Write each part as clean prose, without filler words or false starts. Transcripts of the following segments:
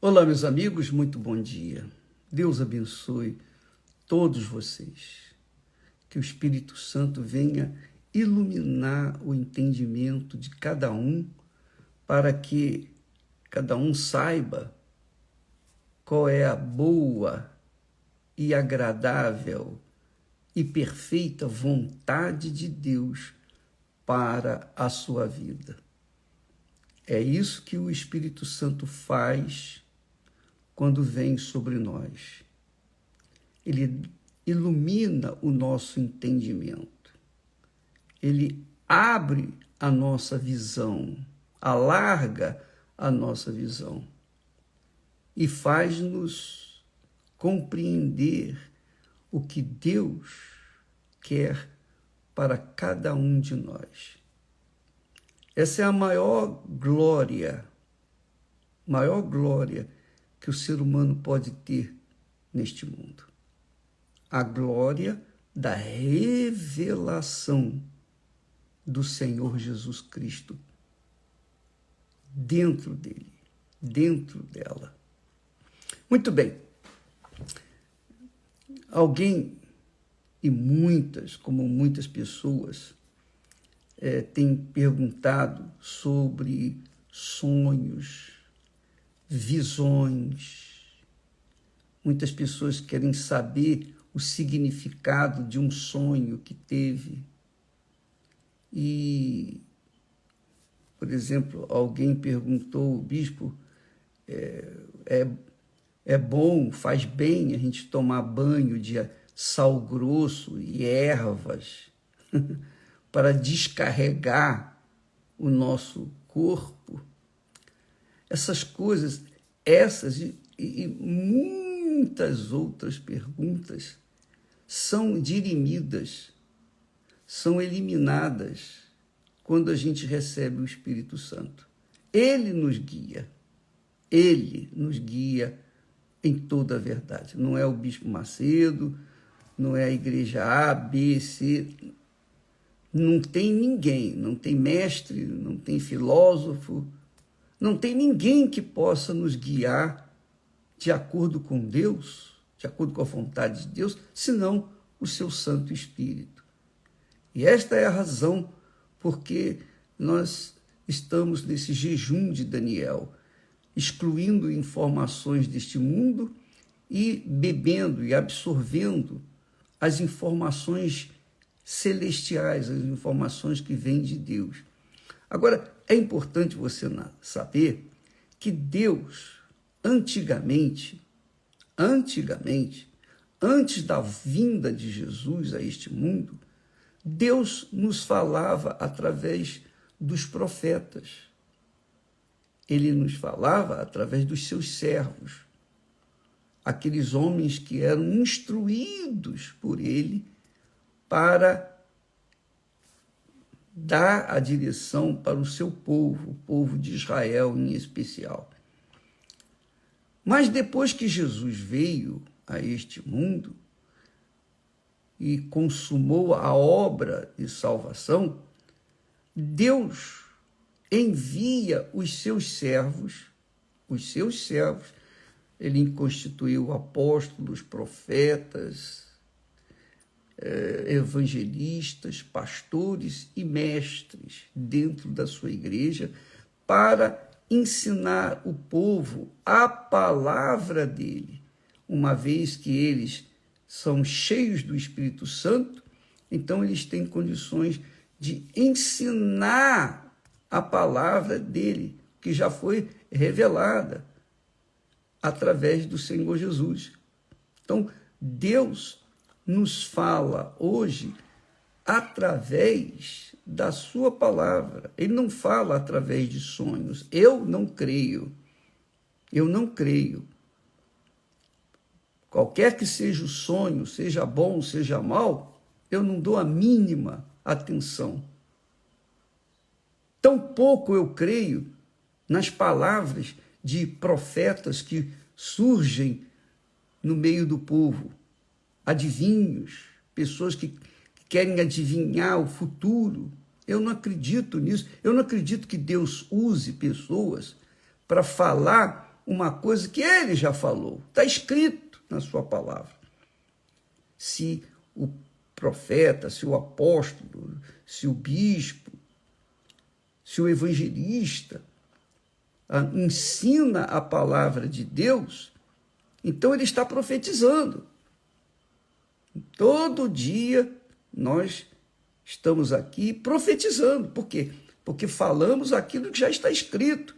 Olá, meus amigos, muito bom dia. Deus abençoe todos vocês. Que o Espírito Santo venha iluminar o entendimento de cada um, para que cada um saiba qual é a boa e agradável e perfeita vontade de Deus para a sua vida. É isso que o Espírito Santo faz quando vem sobre nós. Ele ilumina o nosso entendimento. Ele abre a nossa visão, alarga a nossa visão e faz-nos compreender o que Deus quer para cada um de nós. Essa é a maior glória que o ser humano pode ter neste mundo. A glória da revelação do Senhor Jesus Cristo dentro dele, dentro dela. Muito bem. Alguém e muitas pessoas têm perguntado sobre sonhos, visões. Muitas pessoas querem saber o significado de um sonho que teve. E, por exemplo, alguém perguntou, bispo, é bom, faz bem a gente tomar banho de sal grosso e ervas para descarregar o nosso corpo? Essas coisas, essas e muitas outras perguntas são dirimidas, são eliminadas quando a gente recebe o Espírito Santo. Ele nos guia em toda a verdade. Não é o Bispo Macedo, não é a igreja A, B, C, não tem ninguém, não tem mestre, não tem filósofo, não tem ninguém que possa nos guiar de acordo com Deus, de acordo com a vontade de Deus, senão o seu Santo Espírito. E esta é a razão porque nós estamos nesse jejum de Daniel, excluindo informações deste mundo e bebendo e absorvendo as informações celestiais, as informações que vêm de Deus. Agora, é importante você saber que Deus, antigamente, antes da vinda de Jesus a este mundo, Deus nos falava através dos profetas. Ele nos falava através dos seus servos, aqueles homens que eram instruídos por ele para dar a direção para o seu povo, o povo de Israel em especial. Mas depois que Jesus veio a este mundo e consumou a obra de salvação, Deus envia os seus servos, ele constituiu apóstolos, profetas, evangelistas, pastores e mestres dentro da sua igreja para ensinar o povo a palavra dele. Uma vez que eles são cheios do Espírito Santo, então eles têm condições de ensinar a palavra dele, que já foi revelada através do Senhor Jesus. Então, Deus nos fala hoje através da sua palavra. Ele não fala através de sonhos. Eu não creio. Qualquer que seja o sonho, seja bom, seja mal, eu não dou a mínima atenção. Tampouco eu creio nas palavras de profetas que surgem no meio do povo. Adivinhos, pessoas que querem adivinhar o futuro. Eu não acredito nisso. Eu não acredito que Deus use pessoas para falar uma coisa que ele já falou, está escrito na sua palavra. Se o profeta, se o apóstolo, se o bispo, se o evangelista ensina a palavra de Deus, então ele está profetizando. Todo dia nós estamos aqui profetizando. Por quê? Porque falamos aquilo que já está escrito.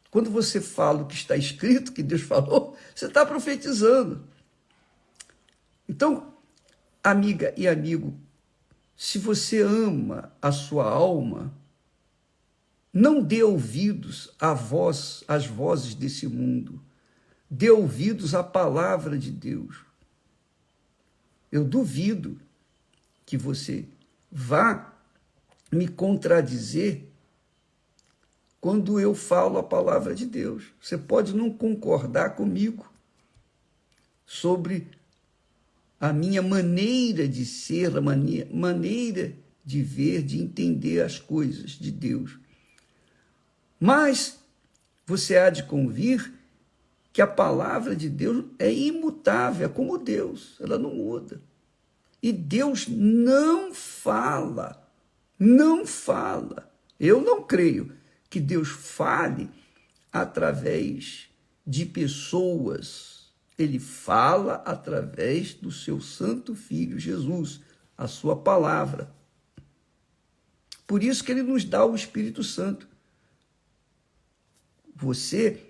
Quando você fala o que está escrito, que Deus falou, você está profetizando. Então, amiga e amigo, se você ama a sua alma, não dê ouvidos às vozes desse mundo. Dê ouvidos à palavra de Deus. Eu duvido que você vá me contradizer quando eu falo a palavra de Deus. Você pode não concordar comigo sobre a minha maneira de ser, a maneira de ver, de entender as coisas de Deus. Mas você há de convir que a palavra de Deus é imutável, é como Deus, ela não muda. E Deus não fala, não fala. Eu não creio que Deus fale através de pessoas. Ele fala através do seu Santo Filho Jesus, a sua palavra. Por isso que ele nos dá o Espírito Santo. Você,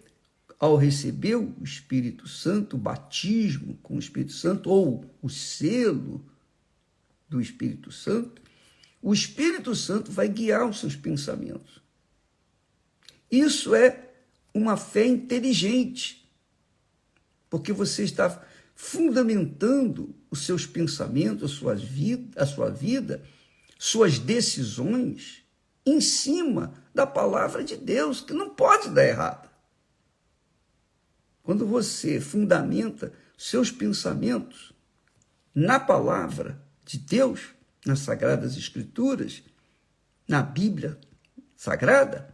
ao receber o Espírito Santo, o batismo com o Espírito Santo, ou o selo do Espírito Santo, o Espírito Santo vai guiar os seus pensamentos. Isso é uma fé inteligente, porque você está fundamentando os seus pensamentos, a sua vida, suas decisões, em cima da palavra de Deus, que não pode dar errado. Quando você fundamenta seus pensamentos na palavra de Deus, nas Sagradas Escrituras, na Bíblia Sagrada,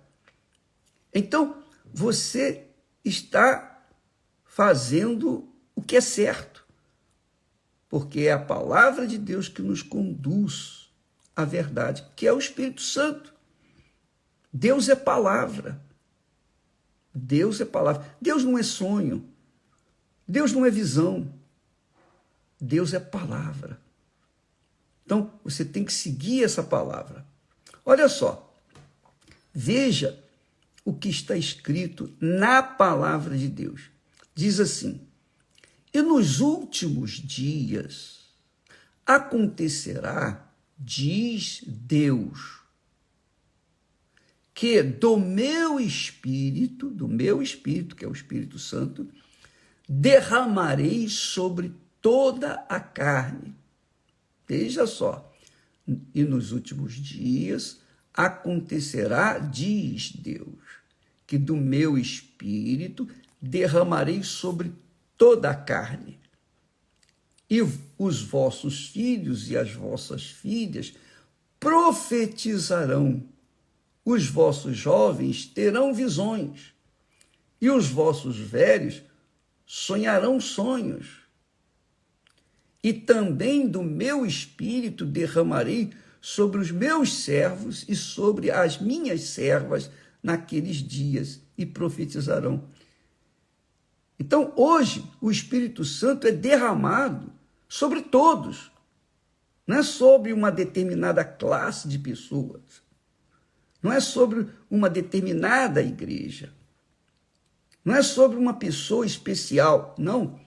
então você está fazendo o que é certo, porque é a palavra de Deus que nos conduz à verdade, que é o Espírito Santo. Deus é palavra. Deus é palavra. Deus não é sonho. Deus não é visão. Deus é palavra. Então, você tem que seguir essa palavra. Olha só. Veja o que está escrito na palavra de Deus. Diz assim: e nos últimos dias acontecerá, diz Deus, que do meu espírito, que é o Espírito Santo, derramarei sobre toda a carne. Veja só, e nos últimos dias acontecerá, diz Deus, que do meu espírito derramarei sobre toda a carne. E os vossos filhos e as vossas filhas profetizarão. Os vossos jovens terão visões, e os vossos velhos sonharão sonhos. E também do meu espírito derramarei sobre os meus servos e sobre as minhas servas naqueles dias, e profetizarão. Então, hoje, o Espírito Santo é derramado sobre todos, não é sobre uma determinada classe de pessoas. Não é sobre uma determinada igreja. Não é sobre uma pessoa especial, não.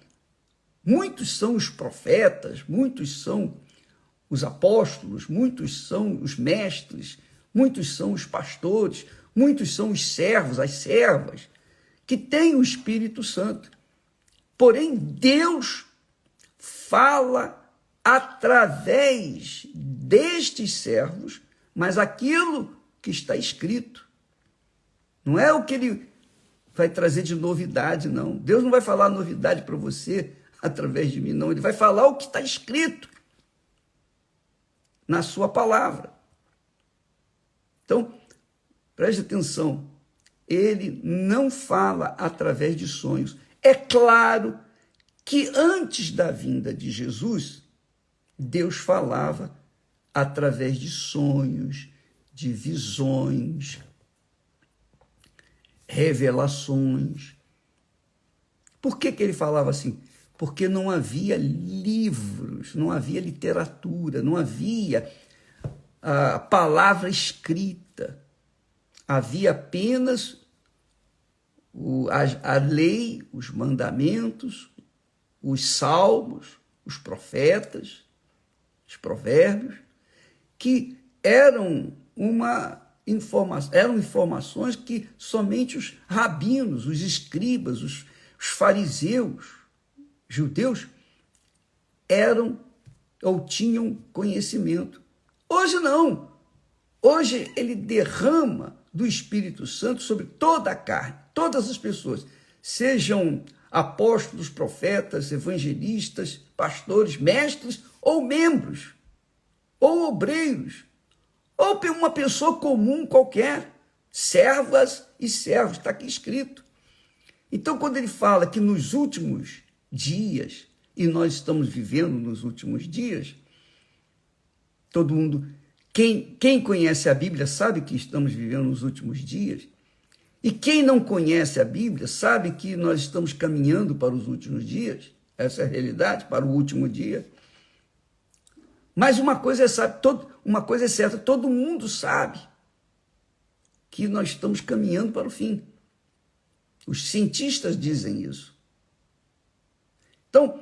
Muitos são os profetas, muitos são os apóstolos, muitos são os mestres, muitos são os pastores, muitos são os servos, as servas, que têm o Espírito Santo. Porém, Deus fala através destes servos, mas aquilo que está escrito. Não é o que ele vai trazer de novidade, não. Deus não vai falar novidade para você através de mim, não. Ele vai falar o que está escrito na sua palavra. Então, preste atenção. ele não fala através de sonhos. É claro que antes da vinda de Jesus, Deus falava através de sonhos, de visões, revelações. Por que ele falava assim? Porque não havia livros, não havia literatura, não havia a palavra escrita. Havia apenas a lei, os mandamentos, os salmos, os profetas, os provérbios, que eram eram informações que somente os rabinos, os escribas, os fariseus, judeus, eram ou tinham conhecimento. Hoje não. Hoje ele derrama do Espírito Santo sobre toda a carne, todas as pessoas, sejam apóstolos, profetas, evangelistas, pastores, mestres ou membros, ou obreiros, ou uma pessoa comum qualquer, servas e servos, está aqui escrito. Então, quando ele fala que nos últimos dias, e nós estamos vivendo nos últimos dias, todo mundo, quem conhece a Bíblia sabe que estamos vivendo nos últimos dias, e quem não conhece a Bíblia sabe que nós estamos caminhando para os últimos dias, essa é a realidade, para o último dia. Mas uma coisa é certa, todo mundo sabe que nós estamos caminhando para o fim. Os cientistas dizem isso. Então,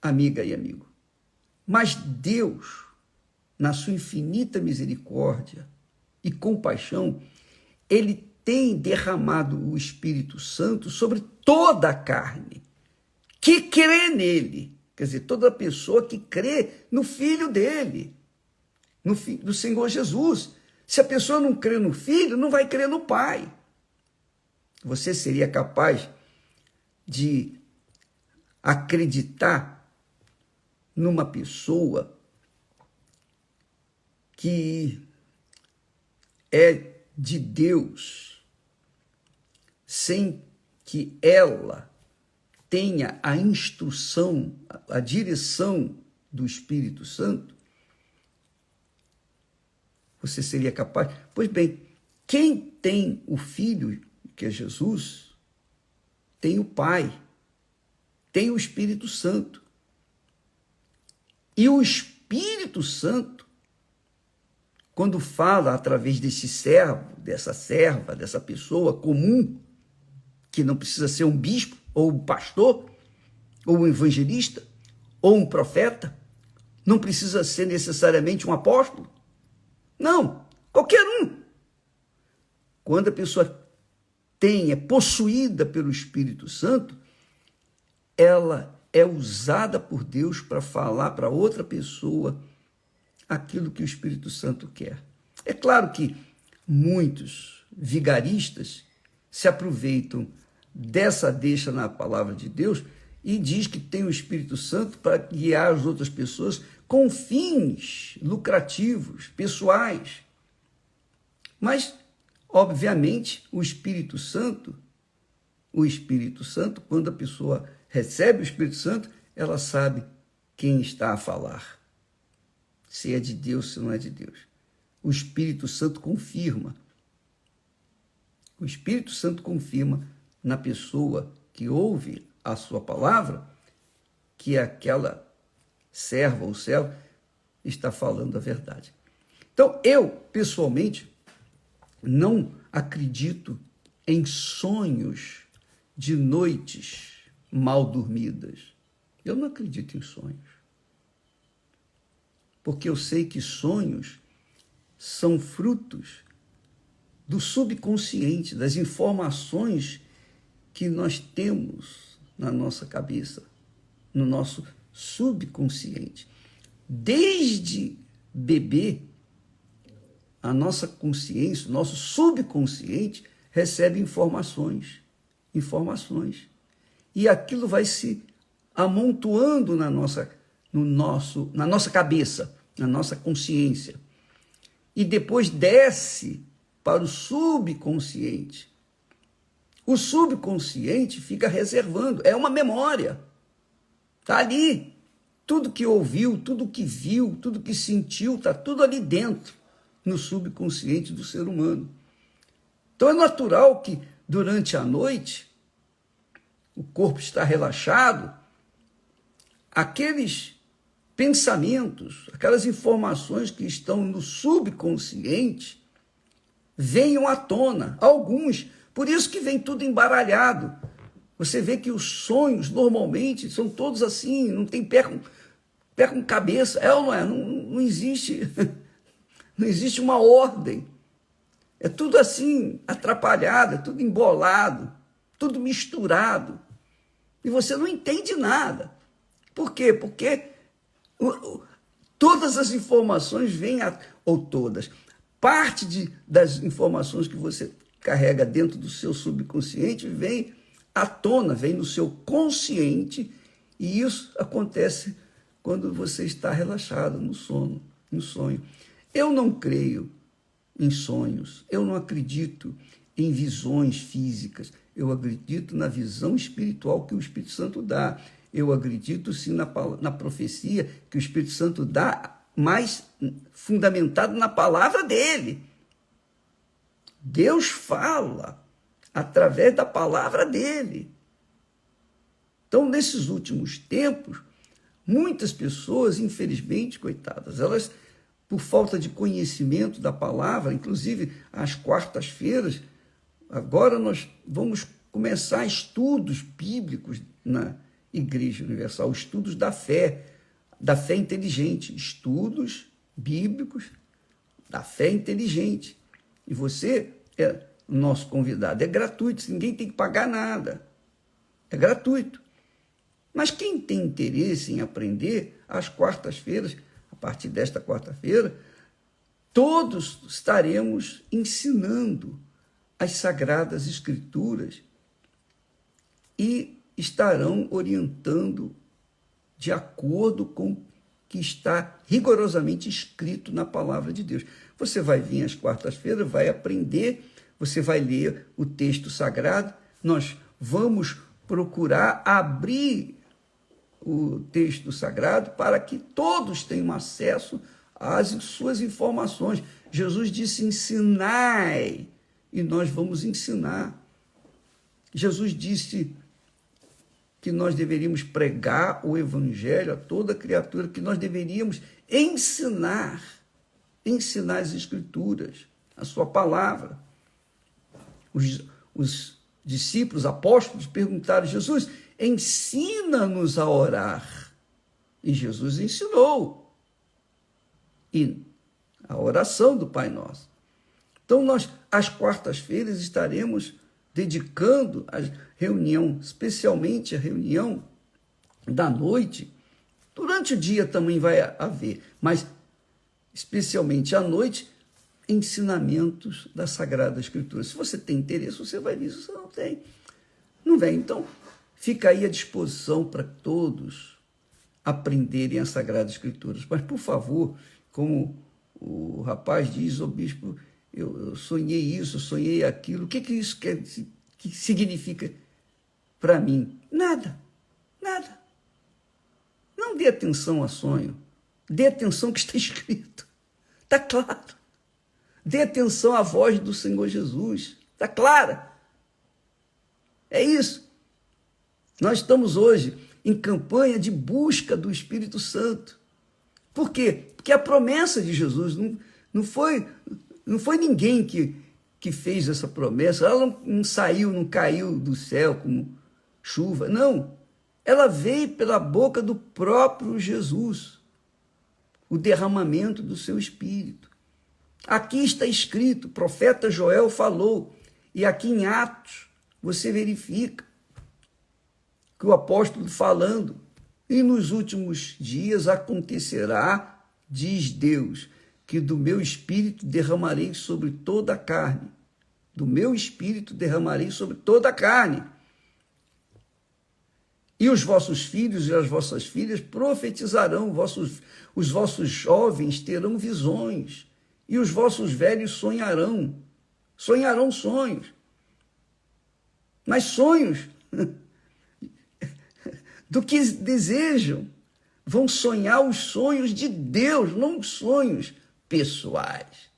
amiga e amigo, mas Deus, na sua infinita misericórdia e compaixão, ele tem derramado o Espírito Santo sobre toda a carne que crê nele. Quer dizer, toda pessoa que crê no Filho dele, no Senhor Jesus. Se a pessoa não crê no Filho, não vai crer no Pai. Você seria capaz de acreditar numa pessoa que é de Deus, sem que ela tenha a instrução, a direção do Espírito Santo? Você seria capaz? Pois bem, quem tem o Filho, que é Jesus, tem o Pai, tem o Espírito Santo. E o Espírito Santo, quando fala através desse servo, dessa serva, dessa pessoa comum, que não precisa ser um bispo, ou um pastor, ou um evangelista, ou um profeta, não precisa ser necessariamente um apóstolo. Não, qualquer um. Quando a pessoa é possuída pelo Espírito Santo, ela é usada por Deus para falar para outra pessoa aquilo que o Espírito Santo quer. É claro que muitos vigaristas se aproveitam dessa deixa na palavra de Deus e diz que tem o Espírito Santo para guiar as outras pessoas com fins lucrativos, pessoais. Mas, obviamente, o Espírito Santo, quando a pessoa recebe o Espírito Santo, ela sabe quem está a falar. Se é de Deus, se não é de Deus. O Espírito Santo confirma. O Espírito Santo confirma na pessoa que ouve a sua palavra que aquela serva ou servo está falando a verdade. Então, eu, pessoalmente, não acredito em sonhos de noites mal dormidas. Eu não acredito em sonhos. Porque eu sei que sonhos são frutos do subconsciente, das informações que nós temos na nossa cabeça, no nosso subconsciente. Desde bebê, a nossa consciência, o nosso subconsciente recebe informações. E aquilo vai se amontoando na nossa cabeça, na nossa consciência. E depois desce para o subconsciente. O subconsciente fica reservando, é uma memória. Está ali. Tudo que ouviu, tudo que viu, tudo que sentiu, está tudo ali dentro, no subconsciente do ser humano. Então é natural que durante a noite, o corpo está relaxado, aqueles pensamentos, aquelas informações que estão no subconsciente venham à tona, alguns. Por isso que vem tudo embaralhado. Você vê que os sonhos, normalmente, são todos assim, não tem pé com cabeça. É ou não é? Não existe, não existe uma ordem. É tudo assim, atrapalhado, é tudo embolado, tudo misturado. E você não entende nada. Por quê? Porque todas as informações vêm, ou todas, parte das informações que você carrega dentro do seu subconsciente vem à tona, vem no seu consciente, e isso acontece quando você está relaxado no sono, no sonho. Eu não creio em sonhos, eu não acredito em visões físicas, eu acredito na visão espiritual que o Espírito Santo dá. Eu acredito sim na profecia que o Espírito Santo dá, mais fundamentado na palavra dele. Deus fala através da palavra dele. Então, nesses últimos tempos, muitas pessoas, infelizmente, coitadas, elas, por falta de conhecimento da palavra, inclusive às quartas-feiras, agora nós vamos começar estudos bíblicos na Igreja Universal, estudos da fé inteligente, estudos bíblicos da fé inteligente. E você é o nosso convidado, é gratuito, ninguém tem que pagar nada, é gratuito. Mas quem tem interesse em aprender, às quartas-feiras, a partir desta quarta-feira, todos estaremos ensinando as Sagradas Escrituras e estarão orientando de acordo com o que está rigorosamente escrito na palavra de Deus. Você vai vir às quartas-feiras, vai aprender, você vai ler o texto sagrado, nós vamos procurar abrir o texto sagrado para que todos tenham acesso às suas informações. Jesus disse: ensinai, e nós vamos ensinar. Jesus disse que nós deveríamos pregar o evangelho a toda criatura, que nós deveríamos ensinar as escrituras, a sua palavra. Os discípulos, apóstolos, perguntaram: Jesus, ensina-nos a orar. E Jesus ensinou. E a oração do Pai Nosso. Então, nós, às quartas-feiras, estaremos dedicando a reunião, especialmente a reunião da noite. Durante o dia também vai haver, mas especialmente à noite, ensinamentos da Sagrada Escritura. Se você tem interesse, você vai ver. Se você não tem, não vem. Então, fica aí à disposição para todos aprenderem a Sagrada Escritura. Mas, por favor, como o rapaz diz, o bispo, eu sonhei isso, sonhei aquilo. O que isso que significa para mim? Nada, nada. Não dê atenção a sonho. Dê atenção ao que está escrito. Está claro. Dê atenção à voz do Senhor Jesus. Está clara. É isso. Nós estamos hoje em campanha de busca do Espírito Santo. Por quê? Porque a promessa de Jesus não foi ninguém que fez essa promessa. Ela não saiu, não caiu do céu como chuva. Não. Ela veio pela boca do próprio Jesus. O derramamento do seu Espírito. Aqui está escrito, o profeta Joel falou, e aqui em Atos você verifica que o apóstolo falando, e nos últimos dias acontecerá, diz Deus, que do meu Espírito derramarei sobre toda a carne. Do meu Espírito derramarei sobre toda a carne. E os vossos filhos e as vossas filhas profetizarão, os vossos jovens terão visões, e os vossos velhos sonharão sonhos. mas sonhos do que desejam. Vão sonhar os sonhos de Deus, não os sonhos pessoais.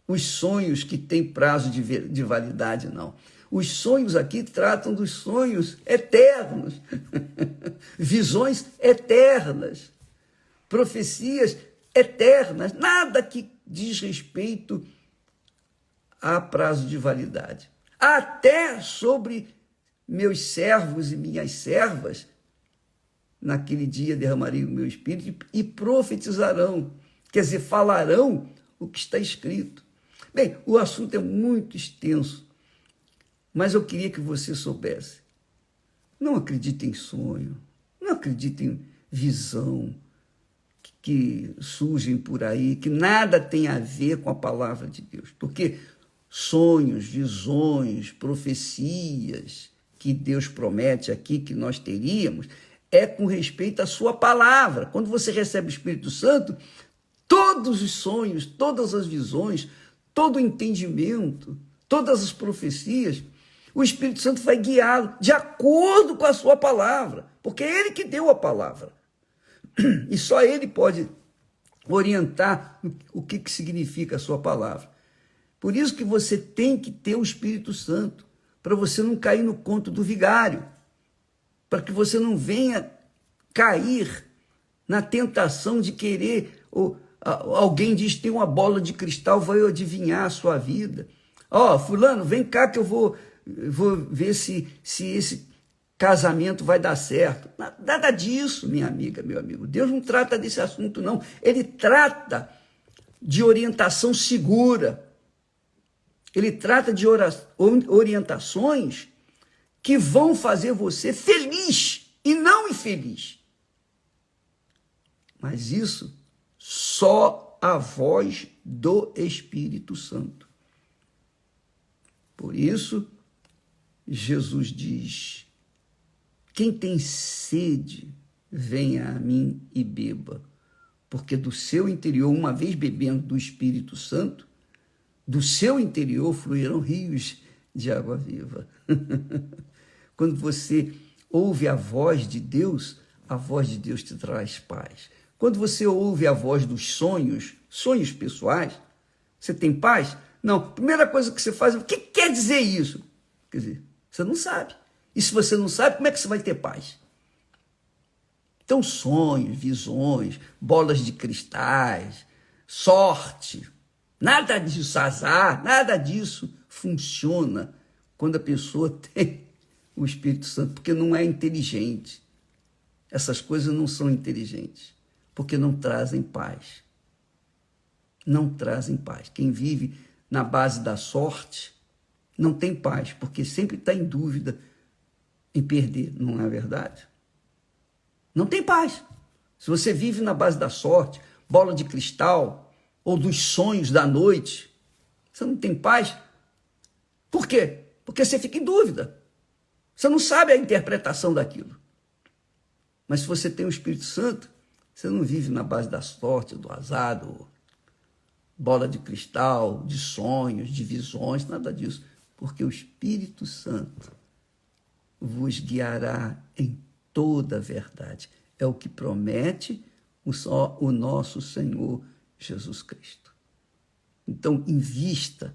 Os sonhos que têm prazo de validade, não. Os sonhos aqui tratam dos sonhos eternos, visões eternas, profecias eternas, nada que diz respeito a prazo de validade. Até sobre meus servos e minhas servas, naquele dia derramarei o meu espírito e profetizarão, quer dizer, falarão o que está escrito. Bem, o assunto é muito extenso, mas eu queria que você soubesse. Não acredite em sonho, não acredite em visão que surgem por aí, que nada tem a ver com a palavra de Deus, porque sonhos, visões, profecias que Deus promete aqui que nós teríamos, é com respeito à sua palavra. Quando você recebe o Espírito Santo, todos os sonhos, todas as visões, todo o entendimento, todas as profecias, o Espírito Santo vai guiá-lo de acordo com a sua palavra, porque é ele que deu a palavra. E só ele pode orientar o que significa a sua palavra. Por isso que você tem que ter o Espírito Santo, para você não cair no conto do vigário, para que você não venha cair na tentação de querer, ou alguém diz, tem uma bola de cristal, vai adivinhar a sua vida. Fulano, vem cá que eu vou ver se esse casamento vai dar certo. Nada disso, minha amiga, meu amigo. Deus não trata desse assunto, não. Ele trata de orientação segura. Ele trata de orientações que vão fazer você feliz e não infeliz. Mas isso só a voz do Espírito Santo. Por isso, Jesus diz: quem tem sede, venha a mim e beba, porque do seu interior, uma vez bebendo do Espírito Santo, do seu interior fluirão rios de água viva. Quando você ouve a voz de Deus te traz paz. Quando você ouve a voz dos sonhos pessoais, você tem paz? Não. A primeira coisa que você faz é: o que quer dizer isso? Quer dizer, você não sabe. E se você não sabe, como é que você vai ter paz? Então, sonhos, visões, bolas de cristais, sorte, nada disso, azar, nada disso funciona quando a pessoa tem o Espírito Santo, porque não é inteligente. Essas coisas não são inteligentes, porque não trazem paz. Não trazem paz. Quem vive na base da sorte não tem paz, porque sempre está em dúvida em perder, não é verdade? Não tem paz. Se você vive na base da sorte, bola de cristal, ou dos sonhos da noite, você não tem paz. Por quê? Porque você fica em dúvida. Você não sabe a interpretação daquilo. Mas se você tem o Espírito Santo, você não vive na base da sorte, do azar, do bola de cristal, de sonhos, de visões, nada disso. Porque o Espírito Santo vos guiará em toda a verdade. É o que promete o nosso Senhor Jesus Cristo. Então, invista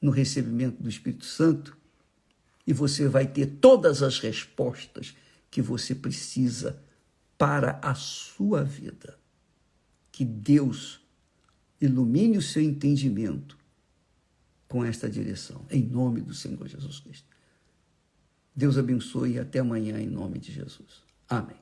no recebimento do Espírito Santo e você vai ter todas as respostas que você precisa para a sua vida. Que Deus ilumine o seu entendimento com esta direção, em nome do Senhor Jesus Cristo. Deus abençoe e até amanhã, em nome de Jesus. Amém.